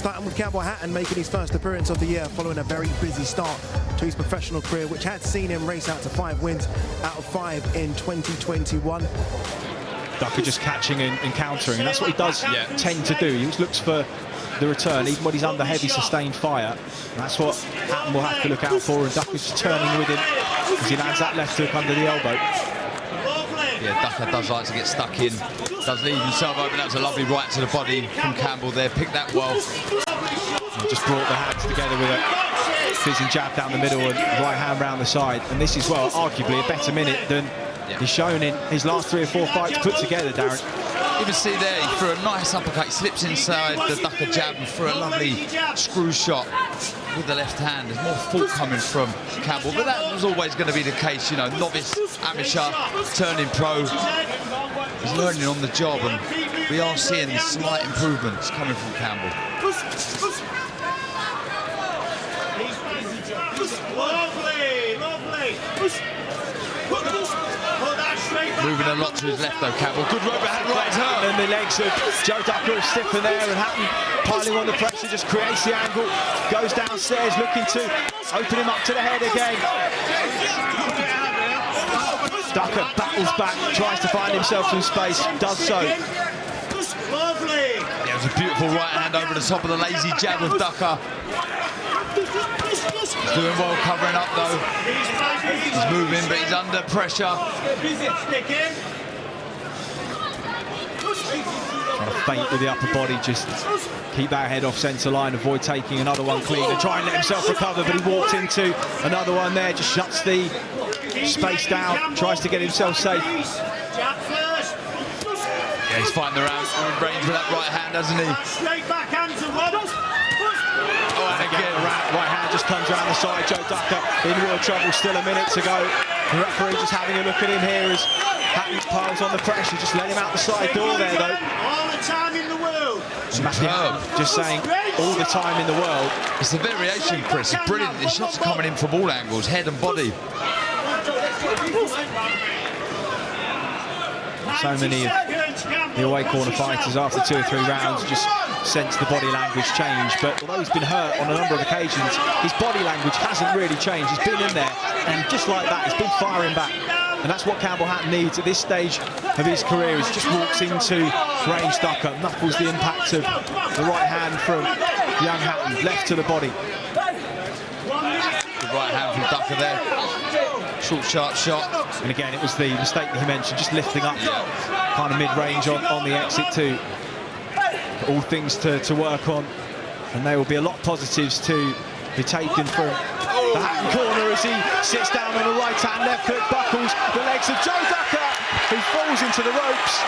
starting with Campbell Hatton making his first appearance of the year following a very busy start to his professional career, which had seen him race out to 5 wins out of 5 in 2021. Ducker just catching and countering, and that's what he does tend to do. He looks for the return, even when he's under heavy sustained fire. And that's what Hatton will have to look out for, and Ducker's just turning with him as he lands that left hook under the elbow. Yeah, Ducker does like to get stuck in, does leave himself open. That was a lovely right to the body from Campbell there, picked that well. He just brought the hands together with a fizzing jab down the middle and right hand round the side. And this is, well, arguably a better minute than he's shown in his last 3 or 4 fights put together, Darren. You can see there, he threw a nice uppercut, he slips inside the Ducker jab and threw a lovely screw shot with the left hand. There's more fault coming from Campbell, but that was always going to be the case, you know, novice, amateur, turning pro. He's learning on the job, and we are seeing slight improvements coming from Campbell. Moving a lot to his left though, Campbell. Good overhand right turn. And the legs of Joe Ducker are stiffen there, and Hatton piling on the pressure, just creates the angle, goes downstairs looking to open him up to the head again. Ducker battles back, tries to find himself some space, does so. Yeah, it was a beautiful right hand over the top of the lazy jab of Ducker. He's doing well covering up though. He's moving, but he's under pressure. Trying to feint with the upper body, just keep that head off centre line, avoid taking another one clean, and try and let himself recover, but he walked into another one there, just shuts the space down, tries to get himself safe. Yeah, he's fighting around range with that right hand, doesn't he? Oh, and again, right hand just comes around the side. Joe Ducker in real trouble, still a minute to go. The referee just having a look at him here as Hatton piles on the pressure. Just let him out the side door there, though. All the time in the world. Just saying, all the time in the world. It's the variation, Chris. It's brilliant. The shots are coming in from all angles, head and body. So many of the away corner fighters after 2 or 3 rounds just sense the body language change, but although he's been hurt on a number of occasions, his body language hasn't really changed. He's been in there, and just like that, he's been firing back. And that's what Campbell Hatton needs at this stage of his career. He just walks into range. Ducker knuckles the impact of the right hand from young Hatton, left to the body. The right hand from Ducker there. Short, sharp shot. And again, it was the mistake that he mentioned, just lifting up kind of mid-range on the exit too. All things to work on, and there will be a lot of positives to be taken from the Hatton corner as he sits down on the right hand. Left hook buckles the legs of Joe Ducker, who falls into the ropes.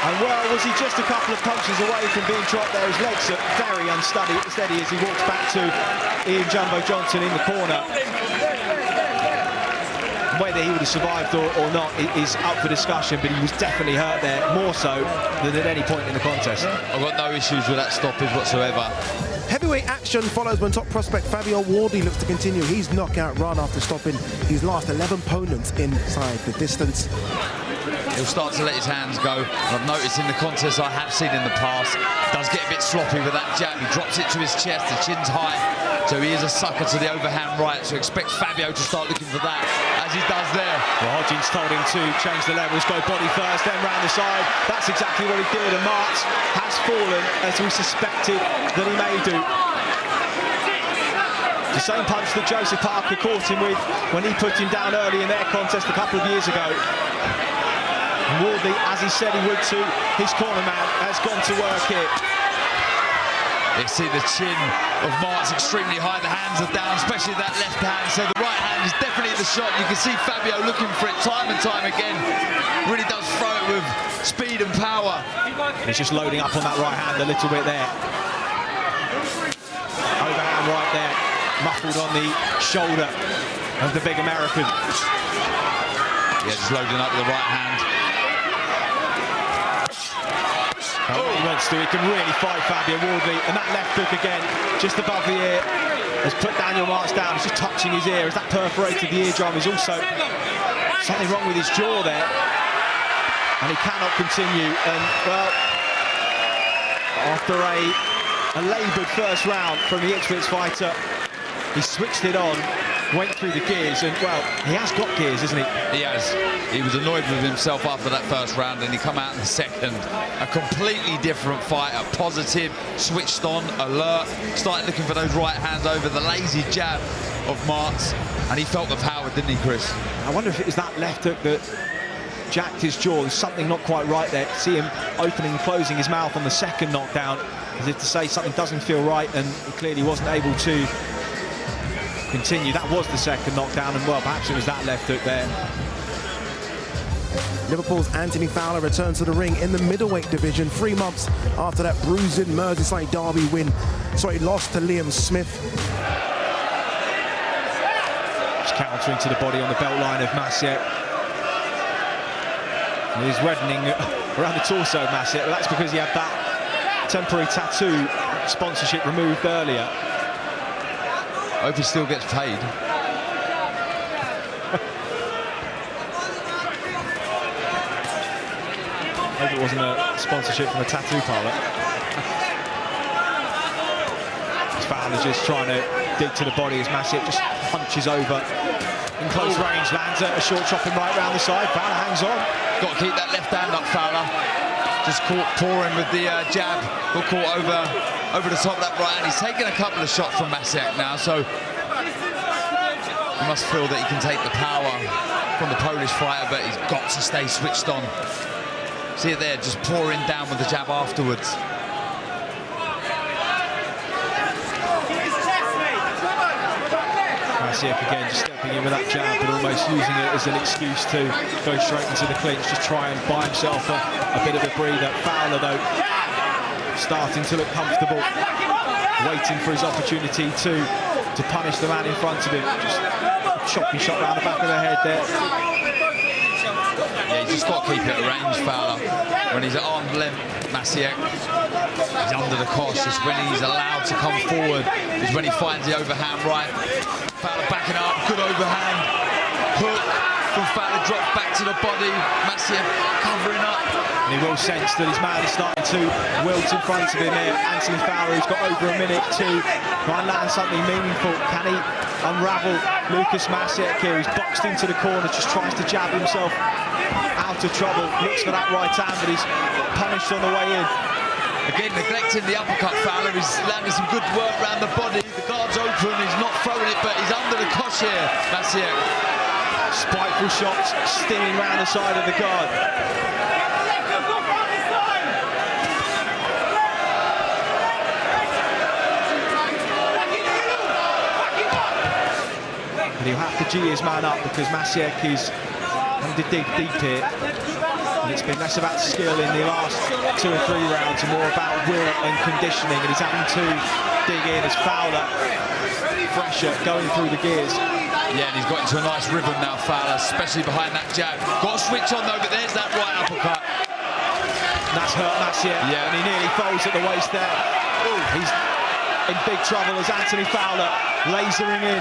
And well, was he just a couple of punches away from being dropped there. His legs are very unsteady as he walks back to Ian Jumbo Johnson in the corner. Whether he would have survived or not is up for discussion, but he was definitely hurt there, more so than at any point in the contest. I've got no issues with that stoppage whatsoever. Heavyweight action follows when top prospect Fabio Wardy looks to continue his knockout run after stopping his last 11 opponents inside the distance. He'll start to let his hands go. I've noticed in the contests I have seen in the past, does get a bit sloppy with that jab. He drops it to his chest, the chin's high, so he is a sucker to the overhand right, so expect Fabio to start looking for that, as he does there. Well, Hodgins told him to change the levels, go body first, then round the side. That's exactly what he did, and Martz has fallen, as we suspected that he may do. The same punch that Joseph Parker caught him with when he put him down early in their contest a couple of years ago. Wardy, as he said he would to his corner man, has gone to work here. You see the chin of Martz extremely high, the hands are down, especially that left hand, so the right hand is definitely the shot. You can see Fabio looking for it time and time again. Really does throw it with speed and power. He's just loading up on that right hand a little bit there. Overhand right there, muffled on the shoulder of the big American. Yeah, just loading up with the right hand. Oh, he wants to, he can really fight Fabio Wardy, and that left hook again, just above the ear, has put Daniel Martz down. He's just touching his ear, as that perforated the eardrum. There's also something wrong with his jaw there, and he cannot continue. And well, After a laboured first round from the Ipswich fighter, he switched it on, went through the gears, and, well, he has got gears, isn't he? He has. He was annoyed with himself after that first round, and he come out in the second. A completely different fighter, positive, switched on, alert, started looking for those right hands over the lazy jab of Martz, and he felt the power, didn't he, Chris? I wonder if it was that left hook that jacked his jaw. There's something not quite right there. See him opening and closing his mouth on the second knockdown, as if to say something doesn't feel right, and he clearly wasn't able to continue. That was the second knockdown, and, well, perhaps it was that left hook there. Liverpool's Anthony Fowler returns to the ring in the middleweight division 3 months after that bruising Merseyside derby win. Sorry, lost to Liam Smith. Just countering to the body on the belt line of Maciek. He's reddening around the torso of Maciek, but that's because he had that temporary tattoo sponsorship removed earlier. I hope he still gets paid. Hope it wasn't a sponsorship from a tattoo parlour. Fowler just trying to dig to the body as Maciek just punches over in close range, lands a short chopping right round the side. Fowler hangs on. Got to keep that left hand up, Fowler. Just caught pouring with the jab. Got caught over the top of that right hand. He's taken a couple of shots from Maciek now, so he must feel that he can take the power from the Polish fighter, but he's got to stay switched on. See it there, just pouring down with the jab afterwards. Maciek again just stepping in with that jab, but almost using it as an excuse to go straight into the clinch, just try and buy himself a bit of a breather. Fowler, though, starting to look comfortable, waiting for his opportunity to punish the man in front of him. Just chopping shot round the back of the head there. Yeah, he's just got to keep it at range, Fowler. When he's at arm's length, Maciek, he's under the cosh. It's when he's allowed to come forward, is when he finds the overhand right. Fowler backing up, good overhand. Hook from Fowler, drops back to the body. Maciek covering up. And he will sense that his man is starting to wilt in front of him here. Anthony Fowler, who's got over a minute to try and land something meaningful. Can he unravel Lucas Maciek here? He's boxed into the corner, just tries to jab himself out of trouble. Looks for that right hand, but he's punished on the way in. Again, neglecting the uppercut, Fowler. He's landing some good work around the body. The guard's open, he's not throwing it, but he's under the cosh here, Maciek. Spiteful shots stinging round the side of the guard. But he'll have to G his man up because Maciek is having to dig deep here. And it's been less about skill in the last 2 or 3 rounds and more about will and conditioning, and he's having to dig in as Fowler, pressure going through the gears. Yeah, and he's got into a nice rhythm now, Fowler, especially behind that jab. Got to switch on though, but there's that right uppercut. And that's hurt Maciek, yeah, and he nearly folds at the waist there. Ooh, he's in big trouble as Anthony Fowler lasering in.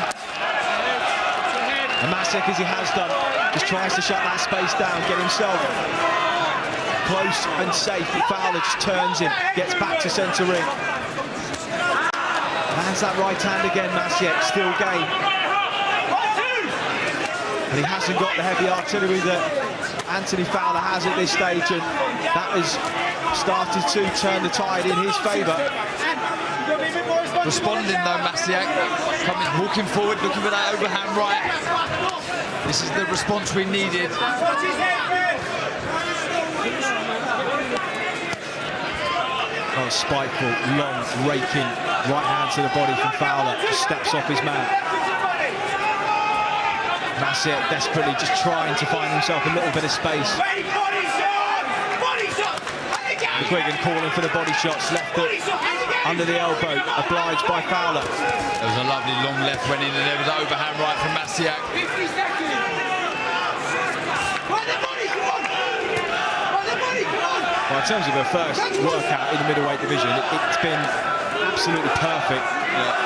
And Maciek, as he has done, just tries to shut that space down, get himself close and safe. But Fowler just turns him, gets back to centre ring. Lands that right hand again, Maciek, still game. And he hasn't got the heavy artillery that Anthony Fowler has at this stage, and that has started to turn the tide in his favour. Responding though, Maciek, walking forward, looking for that overhand right. This is the response we needed. Oh, spiteful, long, raking right hand to the body from Fowler. Just steps off his man. Maciek desperately just trying to find himself a little bit of space. McGuigan calling for the body shots, left hook under the elbow, obliged by Fowler. There was a lovely long left went in, and there was an overhand right from Maciek. Well, in terms of her first workout in the middleweight division, it's been absolutely perfect. Yeah.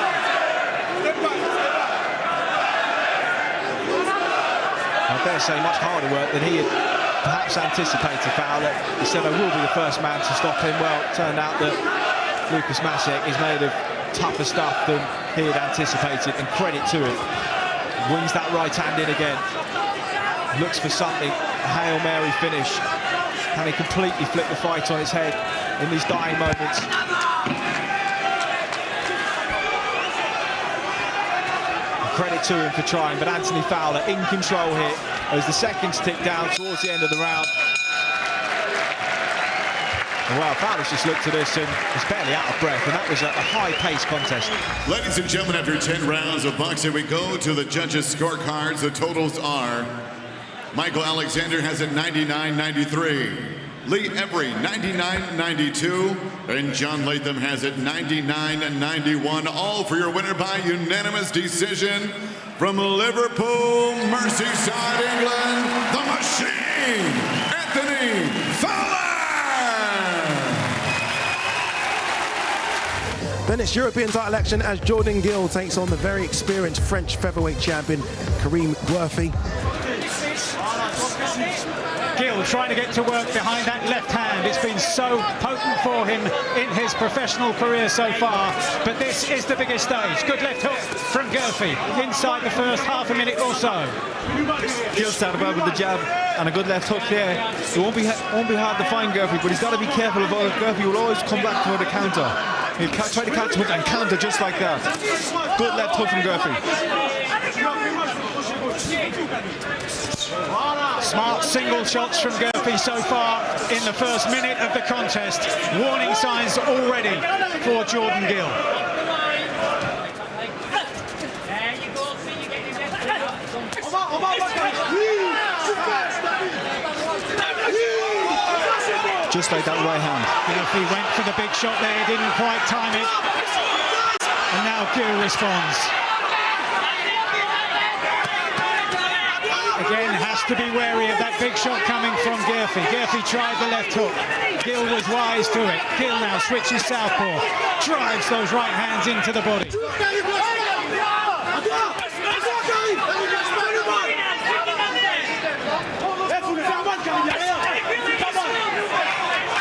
I dare say much harder work than he had perhaps anticipated. Fowler. He said, I will be the first man to stop him. Well, it turned out that Lucas Masek is made of tougher stuff than he had anticipated, and credit to him. Wings that right hand in again. Looks for something, a Hail Mary finish. Can he completely flip the fight on its head in these dying moments? Credit to him for trying, but Anthony Fowler in control here as the seconds tick down towards the end of the round. Well, Fowler's just looked at us and was barely out of breath, and that was a high-paced contest. Ladies and gentlemen, after 10 rounds of boxing, we go to the judges' scorecards. The totals are: Michael Alexander has it 99-93. Lee Every 99-92, and John Latham has it 99-91. All for your winner by unanimous decision from Liverpool, Merseyside, England, the Machine, Anthony Fowler. Then it's European title action as Jordan Gill takes on the very experienced French featherweight champion Karim Gurfee. Gill trying to get to work behind that left hand. It's been so potent for him in his professional career so far, but this is the biggest stage. Good left hook from Gurfee inside the first half a minute or so. Gill started out with the jab and a good left hook there. It won't be hard to find Gurfee, but he's got to be careful of Gurfee will always come back for the counter. He'll try to catch him and counter just like that. Good left hook from Gurfee. Smart single shots from Gurfee so far in the first minute of the contest. Warning signs already for Jordan Gill. Just like that right hand. Gurfee went for the big shot there, didn't quite time it. And now Gill responds. Again, has to be wary of that big shot coming from Gurfee. Gurfee tried the left hook. Gill was wise to it. Gill now switches southpaw. Drives those right hands into the body.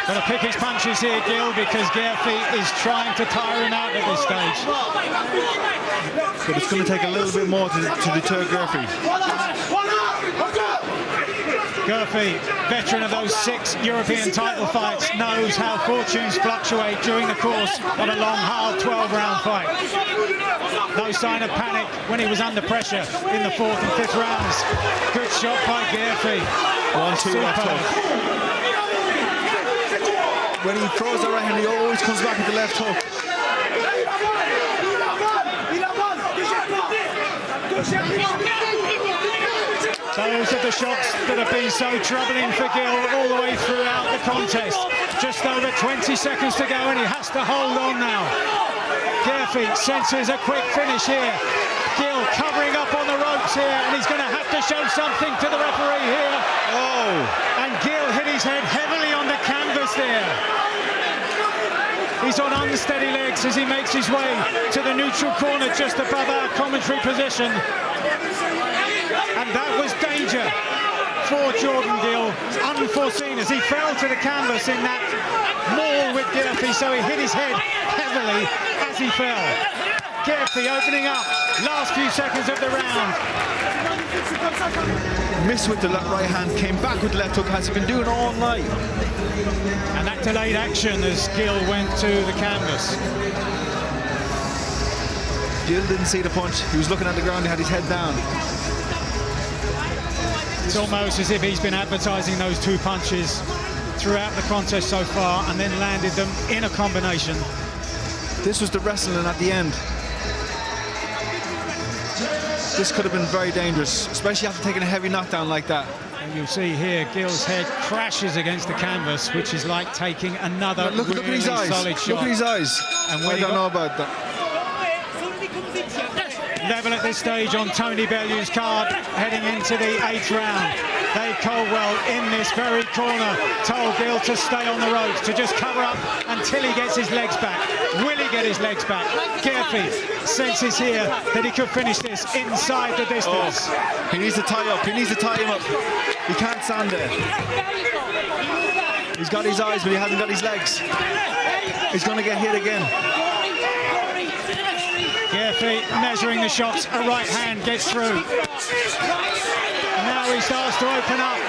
Going to pick his punches here, Gill, because Gurfee is trying to tire him out at this stage. But it's going to take a little bit more to deter Gurfee. Gurfee, veteran of those 6 European title fights, knows how fortunes fluctuate during the course of a long, hard 12-round fight. No sign of panic when he was under pressure in the 4th and 5th rounds. Good shot by Gurfee. 1-2 left hook. When he throws the right hand, he always comes back with the left hook. Those are the shots that have been so troubling for Gill all the way throughout the contest. Just over 20 seconds to go and he has to hold on now. Gurfee senses a quick finish here. Gill covering up on the ropes here, and he's going to have to show something to the referee here. Oh! And Gill hit his head heavily on the canvas there. He's on unsteady legs as he makes his way to the neutral corner just above our commentary position. And that was danger for Jordan Gill, unforeseen as he fell to the canvas in that maul with Gurfee, so he hit his head heavily as he fell. Gurfee opening up, last few seconds of the round. Missed with the right hand, came back with the left hook, has he been doing all night. And that delayed action as Gill went to the canvas. Gill didn't see the punch, he was looking at the ground, he had his head down. It's almost as if he's been advertising those 2 punches throughout the contest so far and then landed them in a combination. This was the wrestling at the end. This could have been very dangerous, especially after taking a heavy knockdown like that. And you'll see here, Gill's head crashes against the canvas, which is like taking another look at his eyes. solid shot. Look at his eyes. And I don't know about that. Level at this stage on Tony Bellew's card, heading into the 8th round. Dave Colwell in this very corner told Gill to stay on the ropes, to just cover up until he gets his legs back. Will he get his legs back? Gurfee senses here that he could finish this inside the distance. Oh, he needs to tie up, he needs to tie him up. He can't stand there. He's got his eyes, but he hasn't got his legs. he's going to get hit again. Gurfee measuring the shots, a right hand gets through. Now he starts to open up,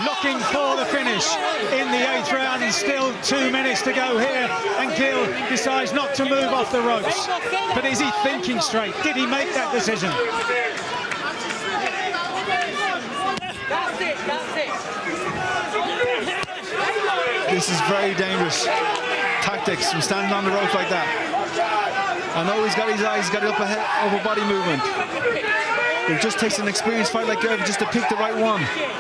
looking for the finish in the 8th round, and still 2 minutes to go here, and Gill decides not to move off the ropes. But is he thinking straight? Did he make that decision? This is very dangerous tactics from standing on the ropes like that. I know he's got his eyes, he's got the upper body movement. It just takes an experienced fighter like Gurfee just to pick the right one. Good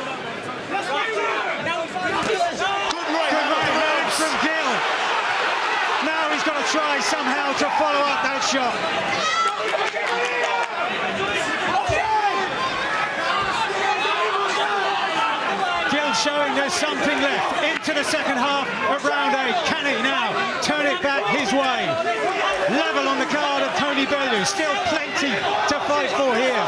right hand from Gill. Now he's got to try somehow to follow up that shot. Gill showing there's something left. Into the second half of round 8. Can he now turn it back his way? Level on the card of Tony Bellew. Still plenty to fight for here.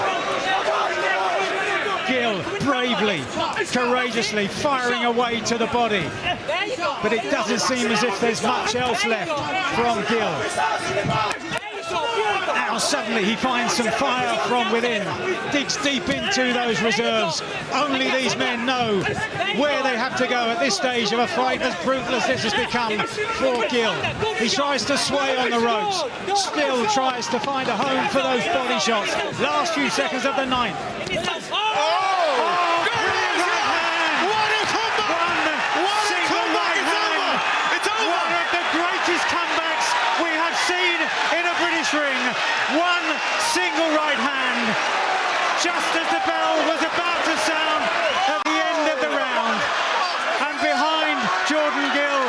Gill bravely, courageously firing away to the body. But it doesn't seem as if there's much else left from Gill. Now suddenly he finds some fire from within, digs deep into those reserves. Only these men know where they have to go at this stage of a fight as brutal as this has become for Gill. He tries to sway on the ropes, still tries to find a home for those body shots. Last few seconds of the 9th. Ring. One single right hand, just as the bell was about to sound at the end of the round. And behind Jordan Gill,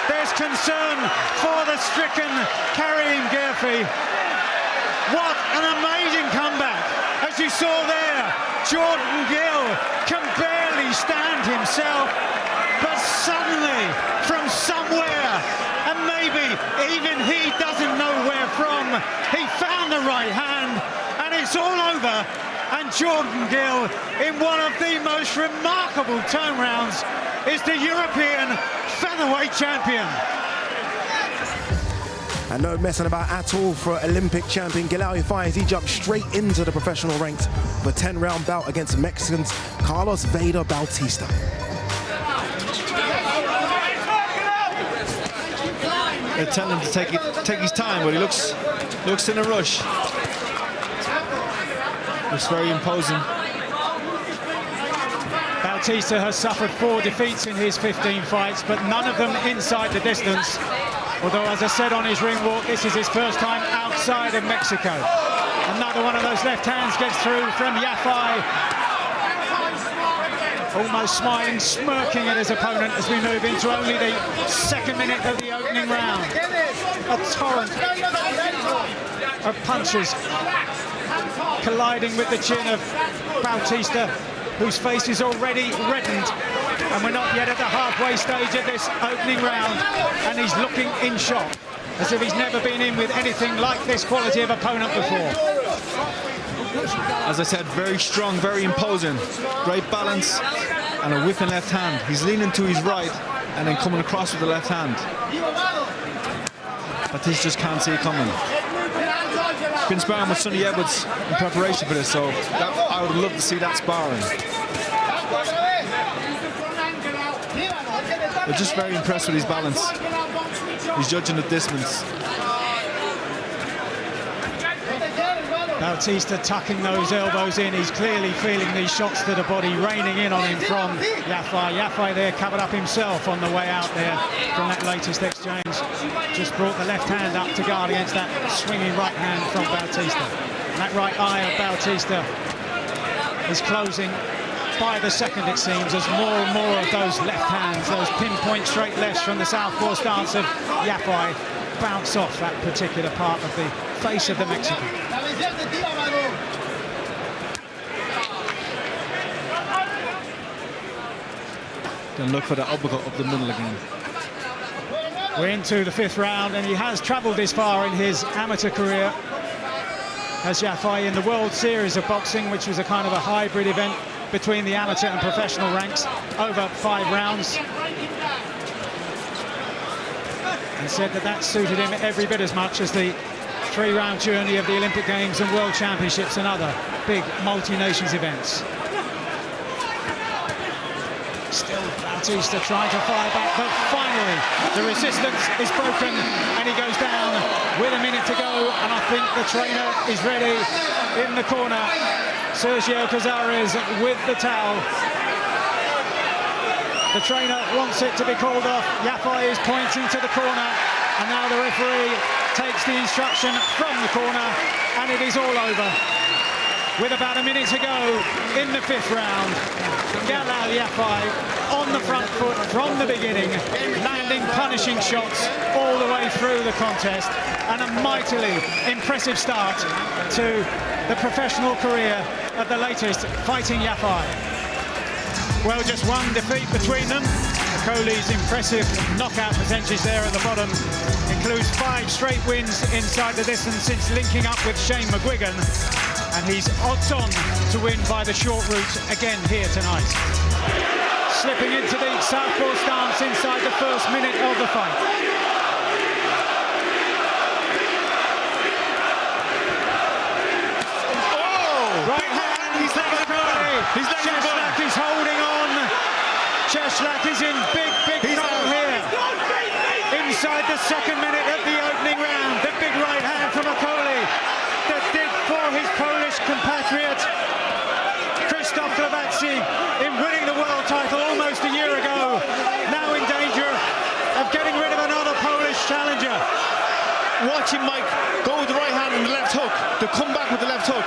there's concern for the stricken carrying Gurfee. What an amazing comeback. As you saw there, Jordan Gill can barely stand himself, but suddenly, from somewhere, and maybe even he doesn't know where from, he found the right hand, and it's all over. And Jordan Gill, in one of the most remarkable turnarounds, is the European featherweight champion. And no messing about at all for Olympic champion Gill Yafai as he jumped straight into the professional ranks for a 10-round bout against Mexicans Carlos Vader Bautista. They tell him to take his time, but he looks in a rush. Looks very imposing. Bautista has suffered 4 defeats in his 15 fights, but none of them inside the distance. Although, as I said on his ring walk, this is his first time outside of Mexico. Another one of those left hands gets through from Yafai. Almost smiling, smirking at his opponent as we move into only the 2nd minute of the opening round. A torrent of punches colliding with the chin of Bautista, whose face is already reddened. And we're not yet at the halfway stage of this opening round, and he's looking in shock, as if he's never been in with anything like this quality of opponent before. As I said, very strong, very imposing. Great balance and a whipping left hand. He's leaning to his right and then coming across with the left hand. Bautista just can't see it coming. Been sparring with Sonny Edwards in preparation for this, so I would love to see that sparring. They're just very impressed with his balance. He's judging the distance. Bautista tucking those elbows in. He's clearly feeling these shots to the body raining in on him from Yafai. Yafai there covered up himself on the way out there from that latest exchange. Just brought the left hand up to guard against that swinging right hand from Bautista. And that right eye of Bautista is closing by the second, it seems, as more and more of those left hands, those pinpoint straight lefts from the southpaw stance of Yafai, bounce off that particular part of the face of the Mexican. Then look for the uppercut up the middle again. We're into the 5th round, and he has travelled this far in his amateur career as Yafai in the World Series of Boxing, which was a kind of a hybrid event between the amateur and professional ranks over 5 rounds. and said that suited him every bit as much as the 3-round journey of the Olympic Games and World Championships and other big multi-nations events. Still Bautista trying to fire back, but finally the resistance is broken and he goes down with a minute to go, and I think the trainer is ready in the corner. Sergio Cazares with the towel. The trainer wants it to be called off. Yafai is pointing to the corner, and now the referee takes the instruction from the corner, and it is all over. With about a minute to go in the 5th round, Yafai on the front foot from the beginning, landing punishing shots all the way through the contest, and a mightily impressive start to the professional career of the latest fighting Yafai. Well, just one defeat between them. Okolie's impressive knockout percentage there at the bottom includes 5 straight wins inside the distance since linking up with Shane McGuigan, and he's odds on to win by the short route again here tonight. Slipping into the southpaw stance inside the first minute of the fight. Right hand, he's letting go. Chestnut is holding on. Chestnut is in big trouble here. Inside the 2nd minute of the opening round, the big right hand from Okolie that did for his Polish compatriot in winning the world title almost a year ago, now in danger of getting rid of another Polish challenger. Watch him, Mike, go with the right hand and the left hook. To come back with the left hook.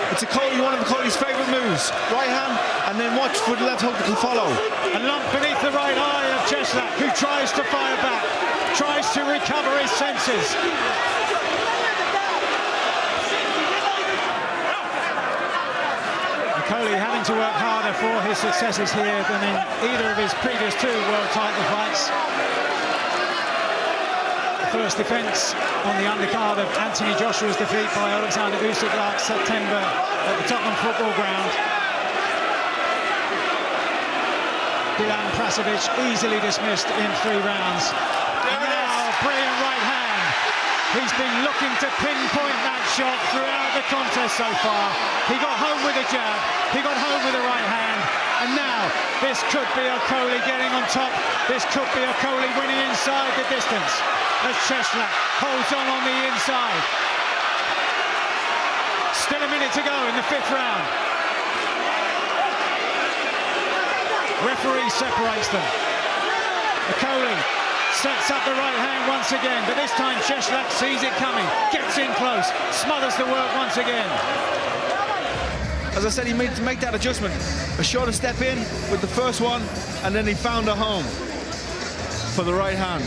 It's one of Coley's favourite moves. Right hand, and then watch for the left hook to follow. A lump beneath the right eye of Cieslak, who tries to fire back, tries to recover his senses. Coley having to work harder for his successes here than in either of his previous 2 world title fights. The first defence on the undercard of Anthony Joshua's defeat by Alexander Usyk last September at the Tottenham Football Ground. Dilan Prasovic easily dismissed in 3 rounds. And now, brilliant right hand. He's been looking to pinpoint that shot throughout the contest so far. He got home with a jab, he got home with a right hand, and now this could be Okolie getting on top. This could be Okolie winning inside the distance as Chestnut holds on the inside. Still a minute to go in the 5th round. Referee separates them. Okolie sets up the right hand once again, but this time Cieslak sees it coming, gets in close, smothers the work once again. As I said, he made to make that adjustment. A shorter step in with the first one, and then he found a home for the right hand.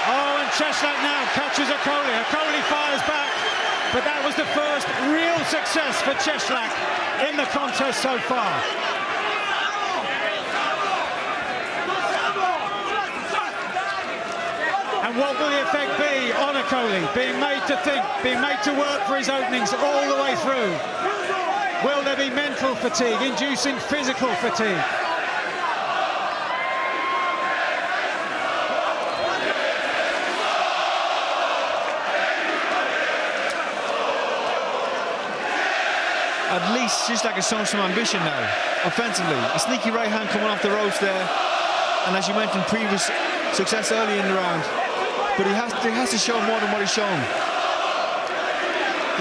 Oh, and Cieslak now catches Okolie. Okolie fires back, but that was the first real success for Cieslak in the contest so far. And what will the effect be on Okolie? Being made to think, being made to work for his openings all the way through. Will there be mental fatigue, inducing physical fatigue? At least Cieslak has shown some ambition now, offensively. A sneaky right hand coming off the ropes there. And as you mentioned, previous success early in the round. But he has to show more than what he's shown.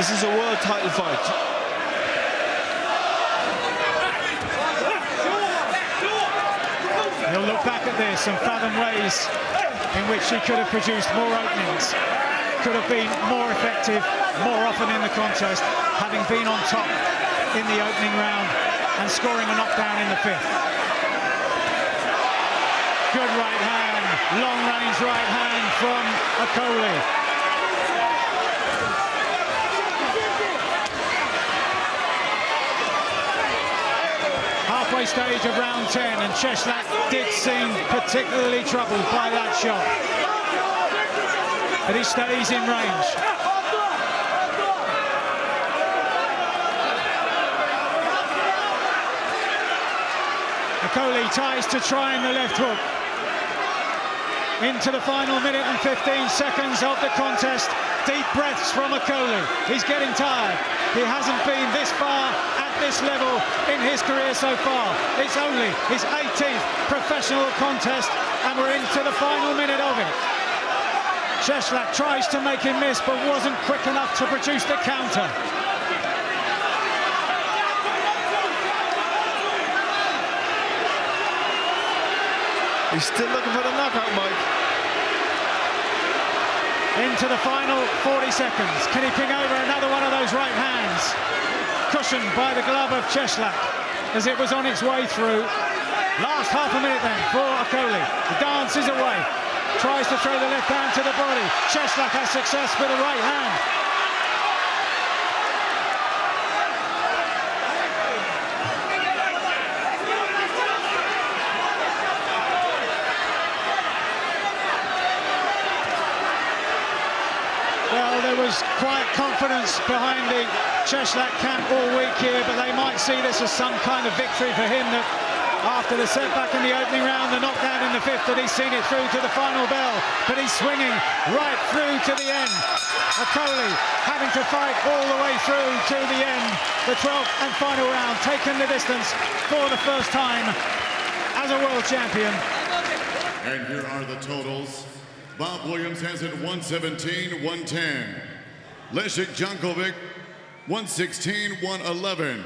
This is a world title fight. He'll look back at this and fathom ways in which he could have produced more openings, could have been more effective more often in the contest, having been on top in the opening round and scoring a knockdown in the 5th. Good right hand, long-range right hand from Okolie. Halfway stage of round 10, and Cieslak did seem particularly troubled by that shot. But he stays in range. Coley ties to try in the left hook. Into the final minute and 15 seconds of the contest. Deep breaths from Okolie. He's getting tired. He hasn't been this far at this level in his career so far. It's only his 18th professional contest, and we're into the final minute of it. Cieslak tries to make him miss, but wasn't quick enough to produce the counter. He's still looking for the knockout, Mike. Into the final 40 seconds. Can he ping over another one of those right hands? Cushioned by the glove of Cieslak as it was on its way through. Last half a minute then for Okolie. The dance is away. Tries to throw the left hand to the body. Cieslak has success with the right hand. Well, there was quiet confidence behind the Cieslak camp all week here, but they might see this as some kind of victory for him, that after the setback in the opening round, the knockdown in the fifth, that he's seen it through to the final bell, but he's swinging right through to the end. Okolie having to fight all the way through to the end. The 12th and final round, taking the distance for the first time as a world champion. And here are the totals. Bob Williams has it 117-110. Leszek Jankovic 116-111.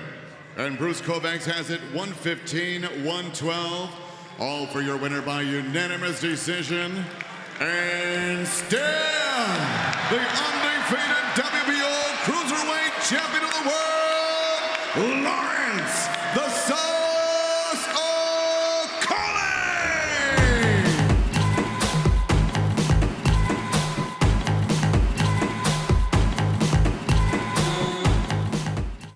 And Bruce Kovacs has it 115-112. All for your winner by unanimous decision. And still the undefeated WBO Cruiserweight Champion of the World, Lawrence the